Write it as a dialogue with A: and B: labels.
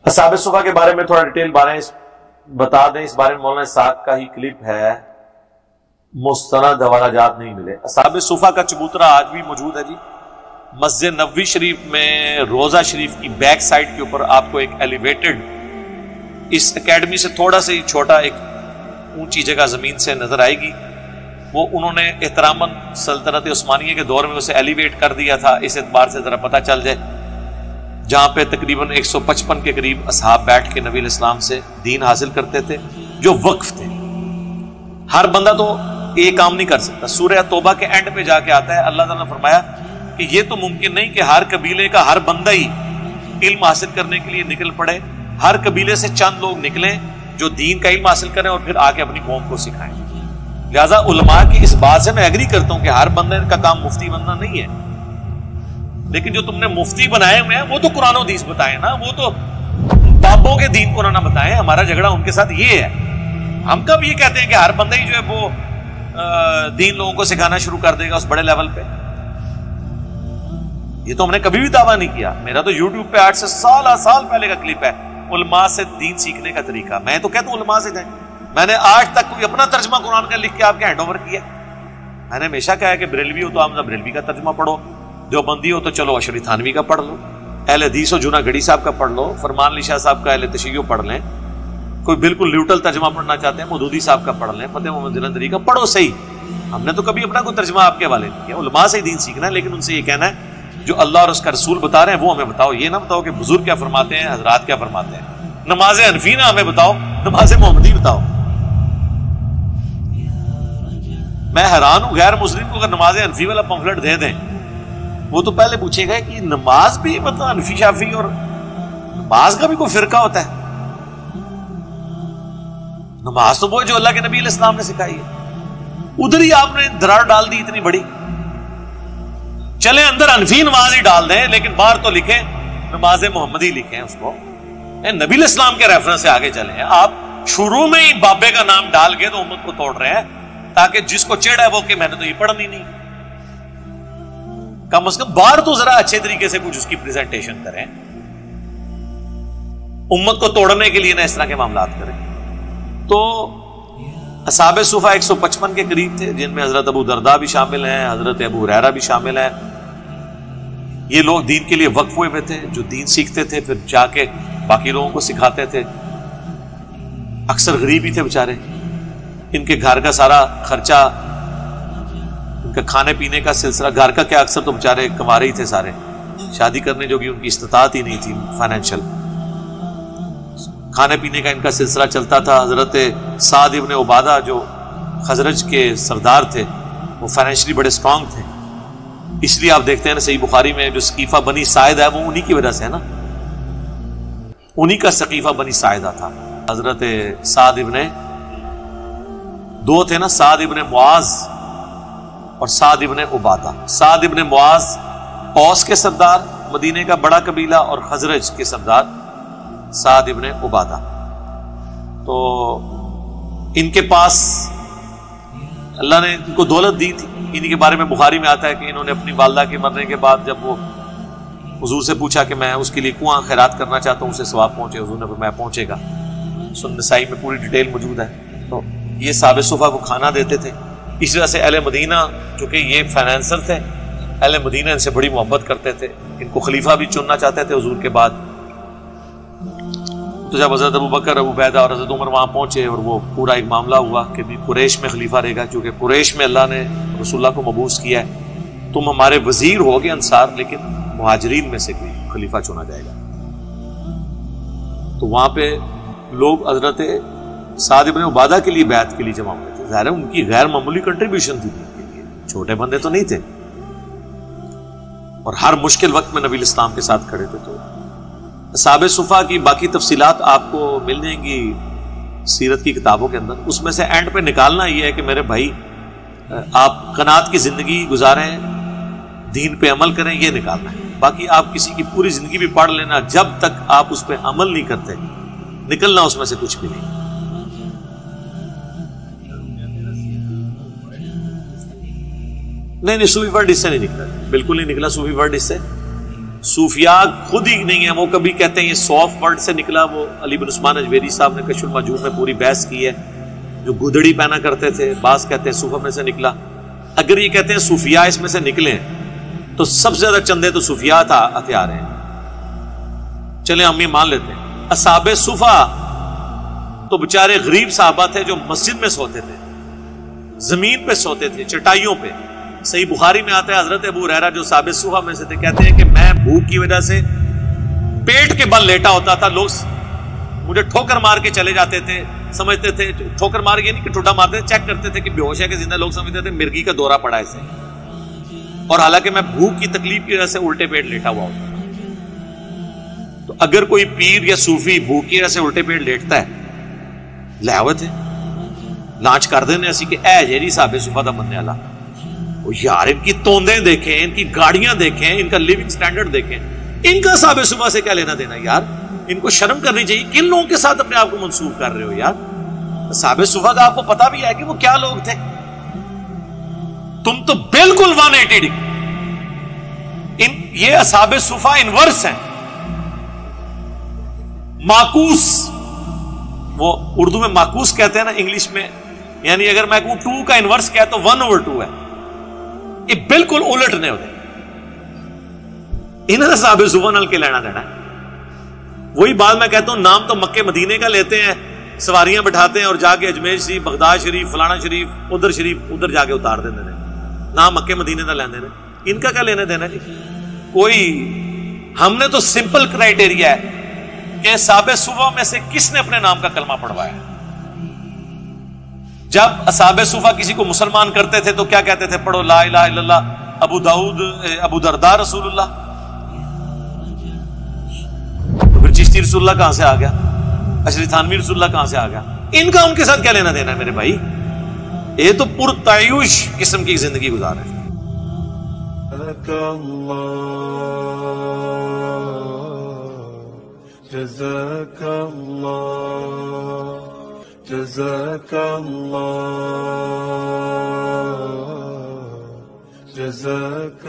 A: असाब सुफा के बारे में थोड़ा डिटेल बता दें। इस बारे में मौलाना साक का ही क्लिप है, मुस्तनद हवालाजात नहीं मिले। असाब सुफा का चबूतरा आज भी मौजूद है जी। मस्जिद नबवी शरीफ में रोजा शरीफ की बैक साइड के ऊपर आपको एक एलिवेटेड, इस एकेडमी से थोड़ा सा ही छोटा एक ऊंची जगह जमीन से नजर आएगी। वो उन्होंने एहतरामन सल्तनत उस्मानिया के दौर में उसे एलिवेट कर दिया था, इस एतबार से जरा पता चल जाए। जहां पे तकरीबन 155 के करीब असहाब बैठ के नबी इस्लाम से दीन हासिल करते थे, जो वक्फ थे। हर बंदा तो ये काम नहीं कर सकता। सूरह तौबा के एंड पे जाके आता है, अल्लाह ताला ने फरमाया कि ये तो मुमकिन नहीं कि हर कबीले का हर बंदा ही इल्म हासिल करने के लिए निकल पड़े। हर कबीले से चंद लोग निकलें जो दीन का इल्म हासिल करें और फिर आके अपनी कौम को सिखाएं। लिहाजा उलमा की इस बात से मैं एग्री करता हूं कि हर बंदे का काम मुफ्ती बनना नहीं है, लेकिन जो तुमने मुफ्ती बनाए हुए हैं वो तो कुरान और हदीस बताए ना, वो तो बाबों के दीन को ना बताएं। हमारा झगड़ा उनके साथ ये है। हम कब ये कहते हैं कि हर बंदा ही जो है वो दीन लोगों को सिखाना शुरू कर देगा उस बड़े लेवल पे? ये तो हमने कभी भी दावा नहीं किया। मेरा तो यूट्यूब पे 8 से साल पहले का क्लिप है, उलमा से दीन सीखने का तरीका। मैं तो कहता हूं उलमा से जाएं। मैंने आज तक कोई अपना तर्जमा कुरान का लिख के आपके हैंड ओवर किया? मैंने हमेशा कहा है कि बरेलवी हो तो आप बरेलवी का तर्जमा पढ़ो, जो बंदी हो तो चलो अशरी थानवी का पढ़ लो, अहले हदीस हो जुना गढ़ी साहब का पढ़ लो, फरमान अली शाह साहब का अहले तशय्युह पढ़ लें, कोई बिल्कुल न्यूट्रल तर्जमा पढ़ना चाहते हैं मौदूदी साहब का पढ़ लें, फतेह मोहम्मद जलंधरी का पढ़ो। सही, हमने तो कभी अपना कोई तर्जमा आपके हवाले नहीं किया। उलमा से ही दीन सीखना है, लेकिन उनसे ये कहना है जो अल्लाह और उसका रसूल बता रहे हैं वो हमें बताओ। ये ना बताओ कि बुजुर्ग क्या फरमाते हैं, हजरात क्या फरमाते हैं। नमाज हनफी ना हमें बताओ, नमाज मोहम्मदी बताओ। मैं हैरान हूं, गैर मुस्लिम को अगर नमाज हनफी वाला पंफलेट दे दें, वो तो पहले पूछेगा कि नमाज भी मतलब हनफी शाफी और नमाज का भी कोई फिरका होता है? नमाज तो वो है जो अल्लाह के नबी इस्लाम ने सिखाई है। उधर ही आपने दरार डाल दी इतनी बड़ी। चले अंदर हनफी नमाज ही डाल दें, लेकिन बाहर तो लिखे नमाज मोहम्मदी लिखे उसको, नबी इस्लाम के रेफरेंस से आगे चले। आप शुरू में ही बाबे का नाम डाल के तो उम्मत को तोड़ रहे हैं, ताकि जिसको चिढ़ है वो कि मैंने तो ये पढ़नी नहीं। कम से कम बाहर तो जरा अच्छे तरीके से कुछ उसकी प्रेजेंटेशन करें, उम्मत को तोड़ने के लिए ना इस तरह के मामलात करें। तो असहाबे सुफा 155 के करीब थे, जिनमें हजरत अबू दरदा भी शामिल हैं, हजरत अबू हुरैरा भी शामिल हैं। ये लोग दीन के लिए वक्फ हुए थे, जो दीन सीखते थे फिर जाके बाकी लोगों को सिखाते थे। अक्सर गरीब ही थे बेचारे, इनके घर का सारा खर्चा, इनका खाने पीने का सिलसिला, घर का क्या, अक्सर तो बेचारे कमा रहे ही थे सारे, शादी करने जो कि उनकी इस्तिताअत ही नहीं थी फाइनेंशियल। खाने पीने का इनका सिलसिला चलता था। हजरत साद इब्न उबादा जो खजरज के सरदार थे, वो फाइनेंशियली बड़े स्ट्रांग थे। इसलिए आप देखते हैं ना सही बुखारी में जो सकीफा बनी साइदा है वो उन्हीं की वजह से है ना, उन्हीं का सकीफा बनी साइदा था। हजरत साद इब्न, दो थे ना, साद इब्न मुआज और साद इब्न उबादा। साद इब्न मुआज औस के सरदार, मदीने का बड़ा कबीला, और खजरज के सरदार साद इब्न उबादा। तो इनके पास अल्लाह ने इनको दौलत दी थी। इन्हीं के बारे में बुखारी में आता है कि इन्होंने अपनी वालदा के मरने के बाद जब वो हुजूर से पूछा कि मैं उसके लिए कुआं खैरात करना चाहता हूं, उसे सवाब पहुंचे, हुजूर ने फरमाया पहुंचेगा। सुनन नसाई में पूरी डिटेल मौजूद है। तो ये साहब सुफा को खाना देते थे। इस वजह से अहले मदीना, चूंकि ये फाइनेंसर थे, अहले मदीना इनसे बड़ी मोहब्बत करते थे, इनको खलीफा भी चुनना चाहते थे हुजूर के बाद। तो जब हजरत अबू बकर, अबू बैदा और हजरत उमर वहां पहुंचे और वो पूरा एक मामला हुआ कि भी कुरैश में खलीफा रहेगा, क्योंकि कुरैश में अल्लाह ने रसूलुल्लाह को मबूस किया है, तुम हमारे वजीर होगे अंसार, लेकिन मुहाजिरीन में से कोई खलीफा चुना जाएगा। तो वहां पे लोग हजरत साद इब्न उबादा के लिए बैत के लिए जमा हुए थे। ज़ाहिर है उनकी गैर मामूली कंट्रीब्यूशन थी, छोटे बंदे तो नहीं थे, और हर मुश्किल वक्त में नबी इस्लाम के साथ खड़े थे। तो असहाबे सुफा की बाकी तफसीलात आपको मिल जाएंगी सीरत की किताबों के अंदर। उसमें से एंड पे निकालना ये है कि मेरे भाई आप कनात की जिंदगी गुजारें, दीन पे अमल करें, ये निकालना है। बाकी आप किसी की पूरी जिंदगी भी पढ़ लेना, जब तक आप उस पर अमल नहीं करते निकलना उसमें से कुछ भी नहीं। नहीं, सूफी वर्ड इससे नहीं निकला, बिल्कुल नहीं निकला सूफी वर्ड इससे। صوفیاء خود ہی نہیں ہے، وہ کبھی کہتے ہیں یہ سوف ورڈ سے نکلا، وہ علی بن عثمان اجویری صاحب نے کشف المحجوب میں پوری بحث کی ہے، جو گدڑی پہنا کرتے تھے، بعض کہتے ہیں صوفہ میں سے نکلا۔ اگر یہ کہتے ہیں صوفیاء اس میں سے نکلے ہیں تو سب سے زیادہ چندے تو صوفیاء ہتھیار ہیں۔ چلیں ہم یہ مان لیتے ہیں۔ اصحاب صفا تو بےچارے غریب صحابہ تھے جو مسجد میں سوتے تھے، زمین پہ سوتے تھے، چٹائیوں پہ۔ صحیح بخاری میں آتا ہے حضرت ابو ہریرہ جو صحابہ صفا میں سے تھے کہتے ہیں کہ میں بھوک کی وجہ سے پیٹ کے بل لیٹا ہوتا تھا، لوگ مجھے ٹھوکر مار کے چلے جاتے تھے، سمجھتے تھے ٹھوکر مار یہ نہیں کہ ٹھوڈا مارتے تھے، چیک کرتے تھے کہ بے ہوش ہے کہ زندہ، لوگ سمجھتے تھے مرگی کا دورہ پڑا اسے، اور حالانکہ میں بھوک کی تکلیف کی وجہ سے الٹے پیٹ لیٹا ہوا ہوتا تھا۔ تو اگر کوئی پیر یا صوفی بھوک کی وجہ سے الٹے پیٹ لیٹتا ہے، لہوت ہے، لانچ کر دینے ایسی کہ اے جیری صاحب صفا دا بننے والا۔ یار ان کی توندیں دیکھیں، ان کی گاڑیاں دیکھیں، ان کا لیونگ سٹینڈرڈ دیکھیں، ان کا صحابہ صفا سے کیا لینا دینا یار؟ ان کو شرم کرنی چاہیے، کن لوگوں کے ساتھ اپنے آپ کو منسوب کر رہے ہو یار؟ صحابہ صفا کا آپ کو پتا بھی ہے کہ وہ کیا لوگ تھے؟ تم تو بالکل 180 ڈگری یہ اصحاب صفا انورس ہیں، معکوس، وہ اردو میں معکوس کہتے ہیں نا، انگلش میں، یعنی اگر میں کہوں 2 کا انورس کیا ہے تو 1/2 ہے، یہ بالکل الٹ نے ہوتے، انہوں نے صحابہ صفا نال کے لینا دینا ہے۔ وہی بات میں کہتا ہوں، نام تو مکے مدینے کا لیتے ہیں، سواریاں بٹھاتے ہیں اور جا کے اجمیر شریف، بغداد شریف، فلانا شریف ادھر جا کے اتار دیتے ہیں، نام مکے مدینے کا لینے دینا، ان کا کیا لینا دینا جی؟ کوئی، ہم نے تو سمپل کرائٹیریا ہے کہ صحابہ صفا میں سے کس نے اپنے نام کا کلمہ پڑھوایا؟ جب اصحاب صفا کسی کو مسلمان کرتے تھے تو کیا کہتے تھے؟ پڑھو لا الہ الا اللہ، ابو درداء رسول اللہ۔ تو پھر چشتی رسول اللہ کہاں سے آ گیا؟ اشری تھانوی رسول اللہ کہاں سے آ گیا؟ ان کا ان کے ساتھ کیا لینا دینا ہے میرے بھائی؟ یہ تو پرتعیش قسم کی زندگی گزار ہے۔
B: جزاک اللہ، جزاک اللہ، جزاک